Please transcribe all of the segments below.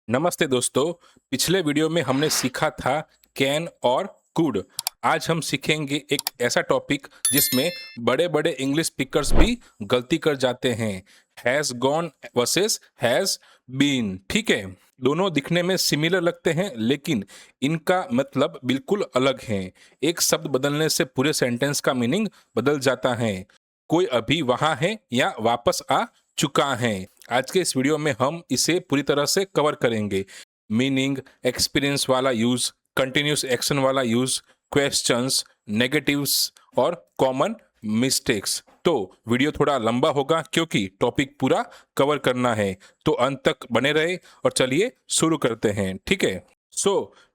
नमस्ते दोस्तों। पिछले वीडियो में हमने सीखा था कैन और कुड। आज हम सीखेंगे एक ऐसा टॉपिक जिसमें बड़े बड़े इंग्लिश स्पीकर्स भी गलती कर जाते हैं। Has gone versus has been. ठीक है, दोनों दिखने में सिमिलर लगते हैं लेकिन इनका मतलब बिल्कुल अलग है। एक शब्द बदलने से पूरे सेंटेंस का मीनिंग बदल जाता है। कोई अभी वहां है या वापस आ चुका है। आज के इस वीडियो में हम इसे पूरी तरह से कवर करेंगे। मीनिंग, एक्सपीरियंस वाला यूज, कंटिन्यूस एक्शन वाला यूज, क्वेश्चंस, नेगेटिव्स और कॉमन मिस्टेक्स। तो वीडियो थोड़ा लंबा होगा क्योंकि टॉपिक पूरा कवर करना है, तो अंत तक बने रहे और चलिए शुरू करते हैं। ठीक है,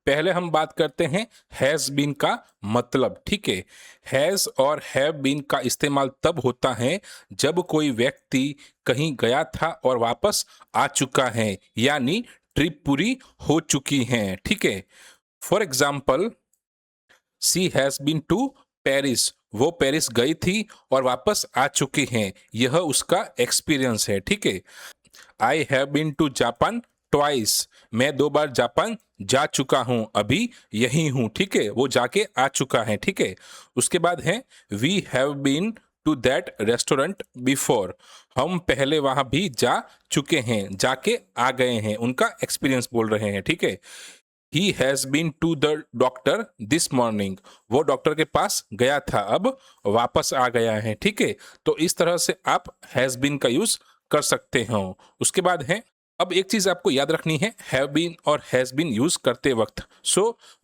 पहले हम बात करते हैं हैज बीन का मतलब। ठीक है, हैज और हैव बीन का इस्तेमाल तब होता है जब कोई व्यक्ति कहीं गया था और वापस आ चुका है, यानी ट्रिप पूरी हो चुकी है। ठीक है, for example, she has been to Paris. वो पेरिस गई थी और वापस आ चुकी हैं, यह उसका एक्सपीरियंस है। ठीक है, I have been to Japan twice. मैं 2 बार जापान जा चुका हूं, अभी यही हूं। ठीक है, वो जाके आ चुका है। ठीक है, उसके बाद है we have been to that restaurant before. हम पहले वहां भी जा चुके हैं, जाके आ गए हैं, उनका एक्सपीरियंस बोल रहे हैं। ठीक है, he has been to the doctor this morning. वो डॉक्टर के पास गया था, अब वापस आ गया है। ठीक है, तो इस तरह से आप हैज बीन का यूज कर सकते हो। उसके बाद है, अब एक चीज आपको याद रखनी है हैव बीन और हैज बीन यूज करते वक्त।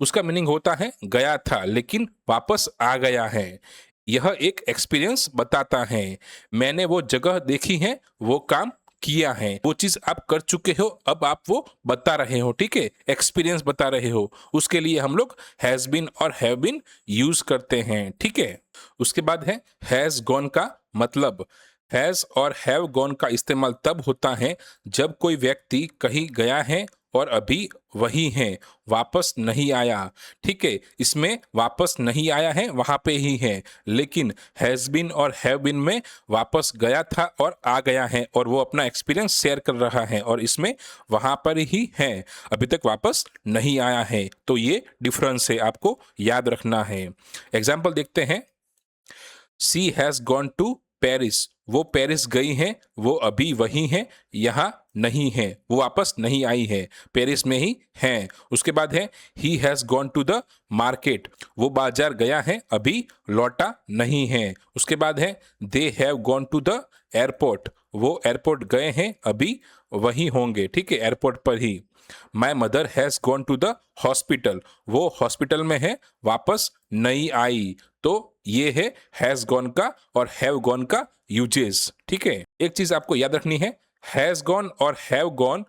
उसका मीनिंग होता है गया था लेकिन वापस आ गया है। यह एक एक्सपीरियंस बताता है। मैंने वो जगह देखी है, वो काम किया है, वो चीज आप कर चुके हो, अब आप वो बता रहे हो। ठीक है, एक्सपीरियंस बता रहे हो, उसके लिए हम लोग हैज बीन और हैव बीन यूज करते हैं। ठीक है, उसके बाद है हैज गॉन का मतलब। हैज और हैव गॉन का इस्तेमाल तब होता है जब कोई व्यक्ति कहीं गया है और अभी वही है, वापस नहीं आया। ठीक है, इसमें वापस नहीं आया है वहां पे ही है, लेकिन हैज बीन और हैव बीन में वापस गया था और आ गया है और वो अपना एक्सपीरियंस शेयर कर रहा है, और इसमें वहां पर ही है, अभी तक वापस नहीं आया है। तो ये डिफरेंस है, आपको याद रखना है। एग्जाम्पल देखते हैं, she has gone to Paris. वो पेरिस गई हैं, वो अभी वही हैं, यहाँ नहीं है, वो वापस नहीं आई है, पेरिस में ही हैं। उसके बाद है he has gone to the market. वो बाजार गया है, अभी लौटा नहीं है। उसके बाद है they have gone to the airport. वो एयरपोर्ट गए हैं, अभी वही होंगे। ठीक है, एयरपोर्ट पर ही। My mother has gone to the hospital. वो हॉस्पिटल में है, वापस नहीं आई। तो ये है हैज गॉन का और हैव गॉन का यूजेस। ठीक है, एक चीज आपको याद रखनी है, हैज गॉन और हैव गॉन,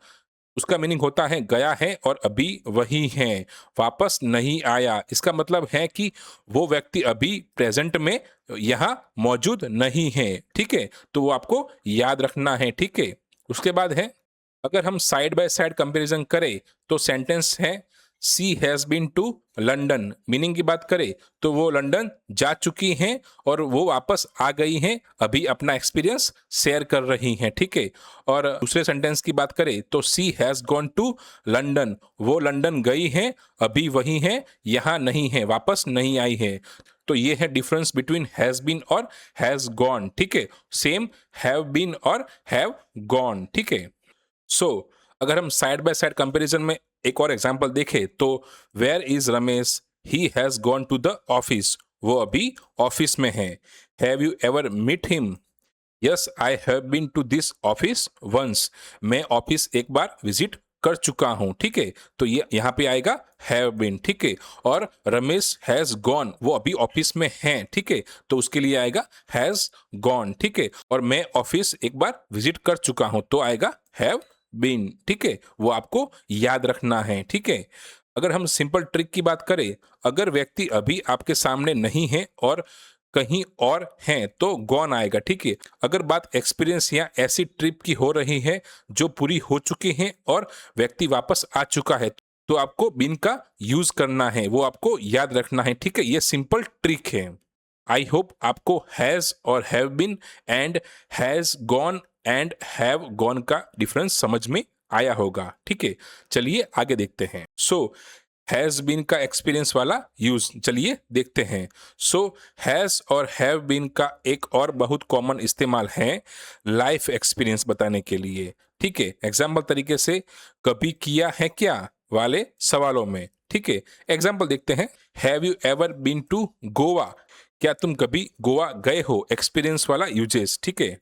उसका मीनिंग होता है गया है और अभी वही है, वापस नहीं आया। इसका मतलब है कि वो व्यक्ति अभी प्रेजेंट में यहाँ मौजूद नहीं है। ठीक है, तो वो आपको याद रखना है। ठीक है, उसके बाद है, अगर हम साइड बाय साइड कंपैरिजन करें तो सेंटेंस है she has been to London. Meaning की बात करें तो वो लंदन जा चुकी हैं और वो वापस आ गई हैं, अभी अपना एक्सपीरियंस शेयर कर रही हैं। ठीक है, और दूसरे सेंटेंस की बात करें तो सी हैज गॉन टू लंदन। वो लंदन गई हैं, अभी वही हैं, यहाँ नहीं है, वापस नहीं आई है। तो ये है डिफरेंस बिटवीन हैज बीन और हैज गॉन। ठीक है, सेम हैव बीन और हैव गॉन। ठीक है, अगर हम साइड बाय साइड कंपैरिजन में एक और एग्जांपल देखें तो where is Ramesh, he has gone to the office. वो अभी ऑफिस में है। Have you ever meet him, yes I have been to this office once. मैं ऑफिस एक बार विजिट कर चुका हूं। ठीक है, तो ये यहां पे आएगा हैव बीन। ठीक है, और रमेश हैज गॉन, वो अभी ऑफिस में हैं। ठीक है, तो उसके लिए आएगा हैज गॉन। ठीक है, और मैं ऑफिस एक बार विजिट कर चुका हूं, तो आएगा हैव बीन। ठीक है, वो आपको याद रखना है। ठीक है, अगर हम सिंपल ट्रिक की बात करें, अगर व्यक्ति अभी आपके सामने नहीं है और कहीं और हैं तो गॉन आएगा। ठीक है, अगर बात एक्सपीरियंस या ऐसी ट्रिप की हो रही है जो पूरी हो चुकी है और व्यक्ति वापस आ चुका है, तो आपको बीन का यूज करना है, वो आपको याद रखना है। ठीक है, ये सिंपल ट्रिक है। आई होप आपको हैज और have been and has gone and have gone का डिफरेंस समझ में आया होगा। ठीक है, चलिए आगे देखते हैं। सो हैज बीन का एक्सपीरियंस वाला यूज चलिए देखते हैं। सो हैज और हैव बीन का एक और बहुत कॉमन इस्तेमाल है लाइफ एक्सपीरियंस बताने के लिए। ठीक है, एग्जाम्पल तरीके से कभी किया है क्या वाले सवालों में। ठीक है, एग्जाम्पल देखते हैं। Have you ever been to Goa? क्या तुम कभी गोवा गए हो? एक्सपीरियंस वाला यूजेस। ठीक है,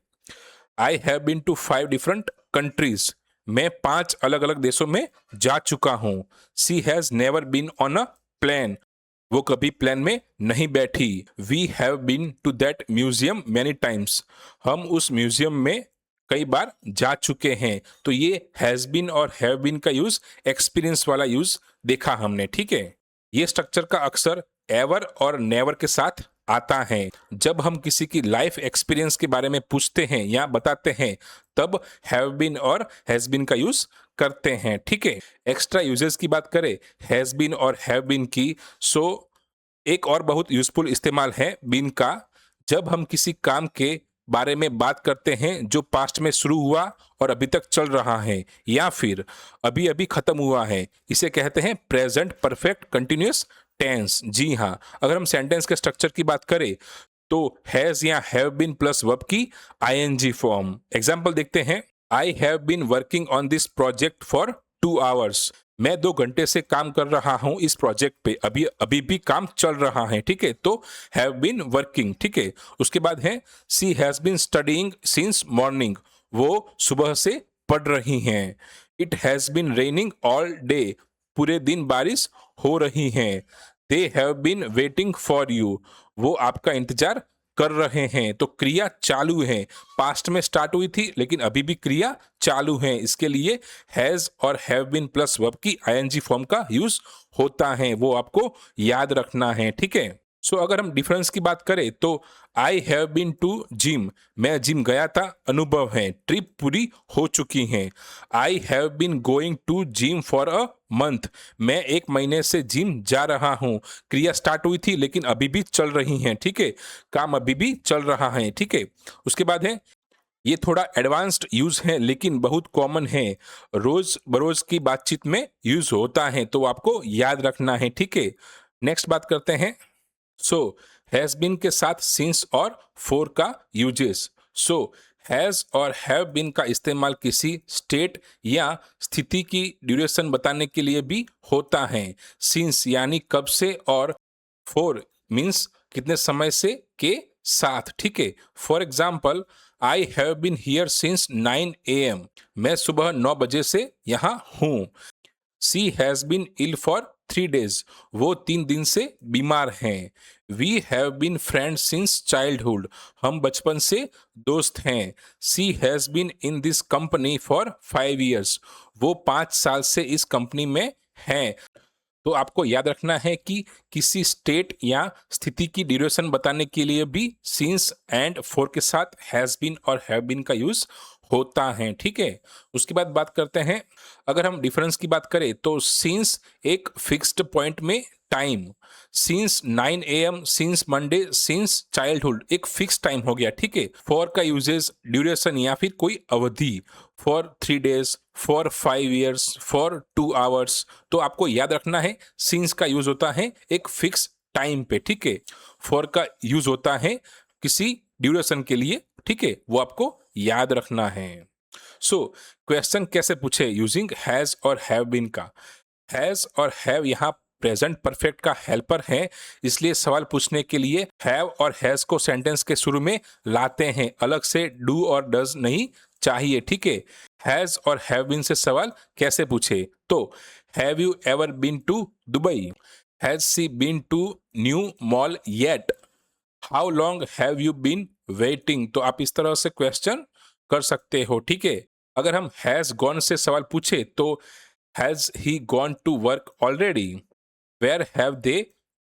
I have been to 5 different countries. मैं 5 अलग अलग देशों में जा चुका हूं। She has never been on a plane. वो कभी प्लेन में नहीं बैठी। We have been to that museum many times. हम उस म्यूजियम में कई बार जा चुके हैं। तो ये हैज बीन और हैव बीन का यूज एक्सपीरियंस वाला यूज देखा हमने। ठीक है, ये स्ट्रक्चर का अक्सर एवर और नेवर के साथ आता है। जब हम किसी की लाइफ एक्सपीरियंस के बारे में पूछते हैं या बताते हैं तब हैव बीन और हैज बीन का यूज करते हैं। ठीक है, एक्स्ट्रा यूजेस की बात करें हैज बीन और हैव बीन की, सो एक और बहुत यूजफुल इस्तेमाल है बीन का। जब हम किसी काम के बारे में बात करते हैं जो पास्ट में शुरू हुआ और अभी तक चल रहा है या फिर अभी अभी खत्म हुआ है, इसे कहते हैं प्रेजेंट परफेक्ट कंटिन्यूअस टेंस। जी हाँ, अगर हम सेंटेंस के स्ट्रक्चर की बात करें तो हैज या हैव बीन प्लस वर्ब की आईएनजी फॉर्म। एग्जाम्पल देखते हैं। I have been working on this project for 2 hours. मैं 2 घंटे से काम कर रहा हूं इस प्रोजेक्ट पे, अभी अभी भी काम चल रहा है। ठीक है, तो हैव बीन वर्किंग। ठीक है, उसके बाद है she has been studying since morning. वो सुबह से पढ़ रही हैं। It has been raining all day. पूरे दिन बारिश हो रही है। They have been waiting for you. वो आपका इंतजार कर रहे हैं। तो क्रिया चालू है, पास्ट में स्टार्ट हुई थी लेकिन अभी भी क्रिया चालू है। इसके लिए हैज और हैव बीन प्लस वर्ब की आईएनजी फॉर्म का यूज होता है, वो आपको याद रखना है। ठीक है, सो अगर हम डिफरेंस की बात करें तो I have been to gym. मैं जिम गया था, अनुभव है, ट्रिप पूरी हो चुकी है। I have been going to gym for a month. मैं 1 महीने से जिम जा रहा हूं। क्रिया स्टार्ट हुई थी लेकिन अभी भी चल रही है। ठीक है, काम अभी भी चल रहा है। ठीक है, उसके बाद है ये थोड़ा एडवांस्ड यूज है लेकिन बहुत कॉमन है, रोज बरोज की बातचीत में यूज होता है, तो आपको याद रखना है। ठीक है, नेक्स्ट बात करते हैं। सो हैज बीन के साथ सिंस और फोर का यूजेस। सो हैज और हैव बीन का इस्तेमाल किसी स्टेट या स्थिति की ड्यूरेशन बताने के लिए भी होता है। सिंस यानी कब से और फोर मीन्स कितने समय से के साथ। ठीक है, for example I have been here since 9 AM। मैं सुबह 9 बजे से यहाँ हूँ। She has been ill for 3 days। वो 3 दिन से बीमार हैं। We have been friends since childhood. हम बचपन से दोस्त हैं। She has been in this company for 5 years। वो 5 साल से इस कंपनी में हैं। तो आपको याद रखना है कि किसी स्टेट या स्थिति की ड्यूरेशन बताने के लिए भी सिंस एंड फॉर के साथ हैज बीन और हैव बीन का यूज होता है। ठीक है, उसके बाद बात करते हैं। अगर हम डिफरेंस की बात करें तो सिंस एक फिक्स्ड पॉइंट में time, since 9 AM, since Monday, since childhood एक फिक्स टाइम हो गया। ठीक है, फॉर का यूजेस ड्यूरेशन या फिर कोई अवधि, for 3 days, for 5 years, for 2 hours। तो आपको याद रखना है सिंस का यूज होता है एक फिक्स टाइम पे। ठीक है, फॉर का यूज होता है किसी ड्यूरेशन के लिए। ठीक है, वो आपको याद रखना है। सो क्वेश्चन कैसे पूछे यूजिंग हैज और हैव बीन का। हैज और हैव यहाँ प्रेजेंट परफेक्ट का हेल्पर है, इसलिए सवाल पूछने के लिए हैव और हैज को सेंटेंस के शुरू में लाते हैं, अलग से डू और डज नहीं चाहिए। ठीक है, हैज और हैव बीन से सवाल कैसे पूछे तो have you ever been to Dubai? Has she been to new mall yet? How long have you been waiting? तो आप इस तरह से क्वेश्चन कर सकते हो। ठीक है, अगर हम हैज गॉन से सवाल पूछे तो has he gone to work already? Where have they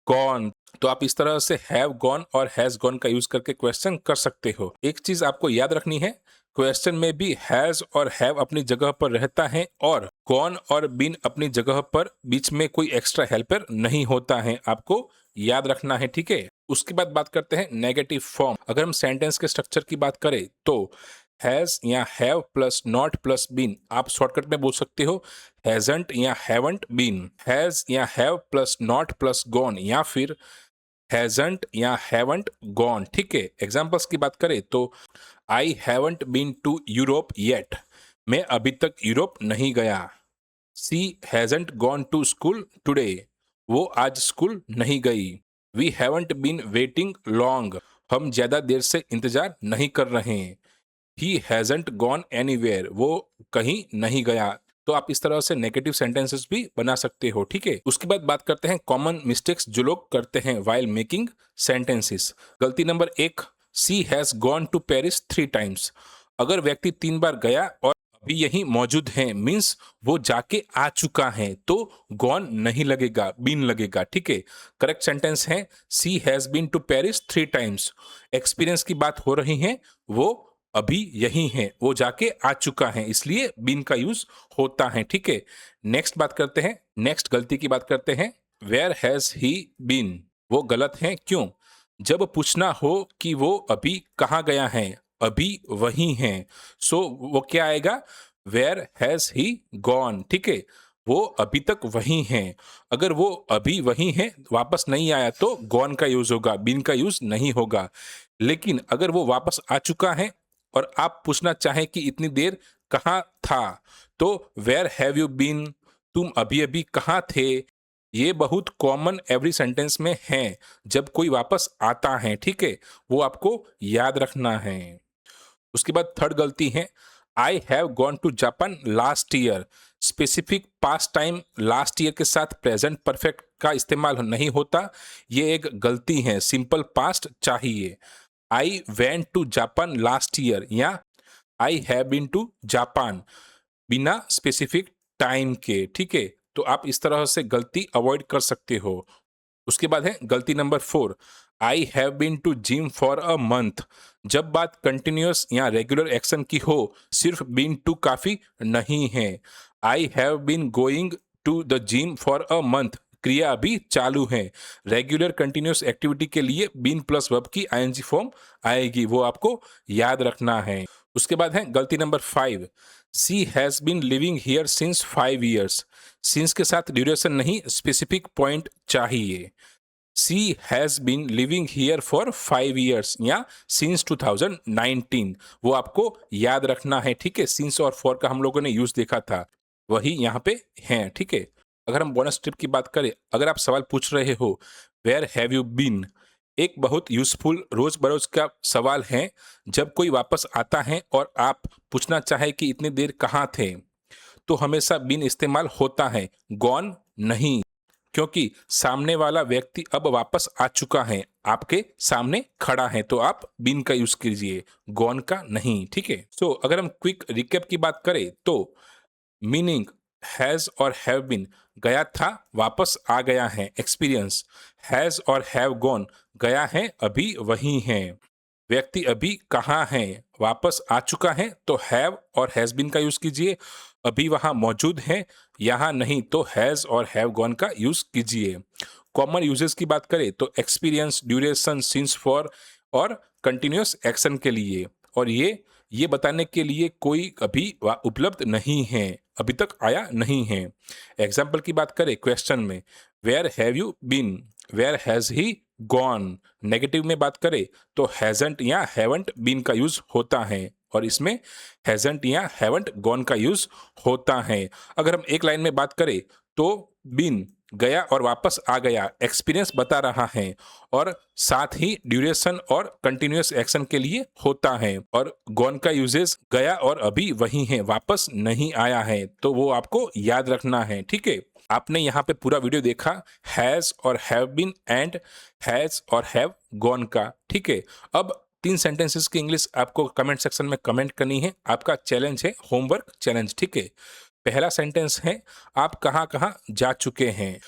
gone? तो आप इस तरह से हैव गॉन और हैज गॉन का यूज करके क्वेश्चन कर सकते हो। एक चीज आपको याद रखनी है, क्वेश्चन में भी हैज और हैव अपनी जगह पर रहता है और गॉन और बीन अपनी जगह पर, बीच में कोई एक्स्ट्रा हेल्पर नहीं होता है, आपको याद रखना है। ठीक है, उसके बाद बात करते हैं नेगेटिव फॉर्म। अगर हम सेंटेंस के स्ट्रक्चर की बात करें तो हैज या have plus not plus been, आप शॉर्टकट में बोल सकते हो हैजंट या हैवंट बीन। हैज या have plus not plus gone, या फिर हैजंट या हैवंट गॉन। ठीक है, एग्जांपल्स की बात करें तो I haven't been to Europe yet, मैं अभी तक यूरोप नहीं गया। She hasn't gone to school today, वो आज स्कूल नहीं गई। We haven't been waiting long, हम ज्यादा देर से इंतजार नहीं कर रहे। ही हैजंट गॉन एनीवेयर, वो कहीं नहीं गया। तो आप इस तरह से नेगेटिव सेंटेंसेस भी बना सकते हो। ठीक है, उसके बाद बात करते हैं कॉमन मिस्टेक्स जो लोग करते हैं वाइल मेकिंग सेंटेंसेस। गलती number 1, she has gone to Paris 3 times. अगर व्यक्ति 3 बार गया और अभी यही मौजूद है, मीन्स वो जाके आ चुका है, तो गॉन नहीं लगेगा, बीन लगेगा। ठीक है, करेक्ट सेंटेंस है she has been to Paris 3 times. Experience की बात हो रही है, वो अभी यही है, वो जाके आ चुका है, इसलिए बीन का यूज होता है। ठीक है, नेक्स्ट बात करते हैं, नेक्स्ट गलती की बात करते हैं, वेयर हैज ही बीन। वो गलत है, क्यों? जब पूछना हो कि वो अभी कहाँ गया है, अभी वही है, सो वो क्या आएगा, वेयर हैज ही गॉन। ठीक है, वो अभी तक वही है। अगर वो अभी वही है, वापस नहीं आया, तो गॉन का यूज होगा, बीन का यूज नहीं होगा। लेकिन अगर वो वापस आ चुका है और आप पूछना चाहें कि इतनी देर कहाँ था, तो वेयर हैव यू बीन, तुम अभी अभी कहाँ थे। ये बहुत कॉमन एवरी सेंटेंस में है जब कोई वापस आता है। ठीक है, वो आपको याद रखना है। उसके बाद थर्ड गलती है, I have gone to Japan last year. Specific past time last year के साथ प्रेजेंट परफेक्ट का इस्तेमाल नहीं होता, ये एक गलती है, सिंपल पास्ट चाहिए। I went to Japan last year या I have been to Japan, बिना स्पेसिफिक टाइम के। ठीक है, तो आप इस तरह से गलती अवॉइड कर सकते हो। उसके बाद है गलती number 4, I have been to gym for a month. जब बात कंटिन्यूअस या रेगुलर एक्शन की हो, सिर्फ बीन टू काफी नहीं है। I have been going to the gym for a month, क्रिया अभी चालू है। रेगुलर कंटिन्यूअस एक्टिविटी के लिए बीन प्लस वर्ब की आईएनजी फॉर्म आएगी, वो आपको याद रखना है। उसके बाद है गलती number 5, she has been living here since 5 years. Since के साथ ड्यूरेशन नहीं, स्पेसिफिक पॉइंट चाहिए। She has been living here for 5 years या सिंस 2019, वो आपको याद रखना है। ठीक है, सिंस और फॉर का हम लोगों ने यूज देखा था, वही यहाँ पे है। ठीक है, अगर हम बोनस ट्रिप की बात करें, अगर आप सवाल पूछ रहे हो वेयर हैव यू बीन, एक बहुत यूजफुल रोज बरोज का सवाल है। जब कोई वापस आता है और आप पूछना चाहे कि इतनी देर कहाँ थे, तो हमेशा बीन इस्तेमाल होता है, गॉन नहीं, क्योंकि सामने वाला व्यक्ति अब वापस आ चुका है, आपके सामने खड़ा है, तो आप बीन का यूज कीजिए, गॉन का नहीं। ठीक है, सो अगर हम क्विक रिकैप की बात करें तो मीनिंग हैज और हैव बीन, गया था वापस आ गया है, एक्सपीरियंस। हैज और हैव गॉन, गया है अभी वही है। व्यक्ति अभी कहाँ है, वापस आ चुका है, तो हैव और हैज बीन का यूज कीजिए। अभी वहां मौजूद है, यहां नहीं, तो हैज और हैव गॉन का यूज कीजिए। कॉमन यूजेस की बात करें तो एक्सपीरियंस, ड्यूरेशन, सिंस फॉर और कंटिन्यूअस एक्शन के लिए, और ये बताने के लिए कोई अभी उपलब्ध नहीं है, अभी तक आया नहीं है। एग्जाम्पल की बात करें क्वेश्चन में, where have you been, where has he gone. Negative में बात करें तो हैजंट या हैवंट बीन का यूज होता है, और इसमें हैजंट या हैवंट गॉन का यूज होता है। अगर हम एक लाइन में बात करें तो बीन, गया और वापस आ गया, एक्सपीरियंस बता रहा है, और साथ ही ड्यूरेशन और कंटिन्यूअस एक्शन के लिए होता है। और गॉन का यूजेस गया और अभी वही है, वापस नहीं आया है, तो वो आपको याद रखना है। ठीक है, आपने यहाँ पे पूरा वीडियो देखा हैज और हैव बीन एंड हैज और हैव गॉन का। ठीक है, अब 3 सेंटेंसेस की इंग्लिश आपको कमेंट सेक्शन में कमेंट करनी है, आपका चैलेंज है, होमवर्क चैलेंज। ठीक है, पहला सेंटेंस है, आप कहाँ कहाँ जा चुके हैं।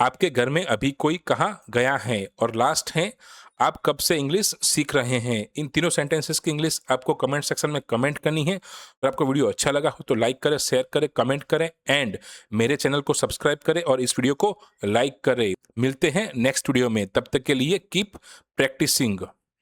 आपके घर में अभी कोई कहाँ गया है। और लास्ट है, आप कब से इंग्लिश सीख रहे हैं। इन तीनों सेंटेंसेस की इंग्लिश आपको कमेंट सेक्शन में कमेंट करनी है। अगर आपको वीडियो अच्छा लगा हो तो लाइक करें, शेयर करें, कमेंट करें एंड मेरे चैनल को सब्सक्राइब करें और इस वीडियो को लाइक करें। मिलते हैं नेक्स्ट वीडियो में, तब तक के लिए कीप प्रैक्टिसिंग।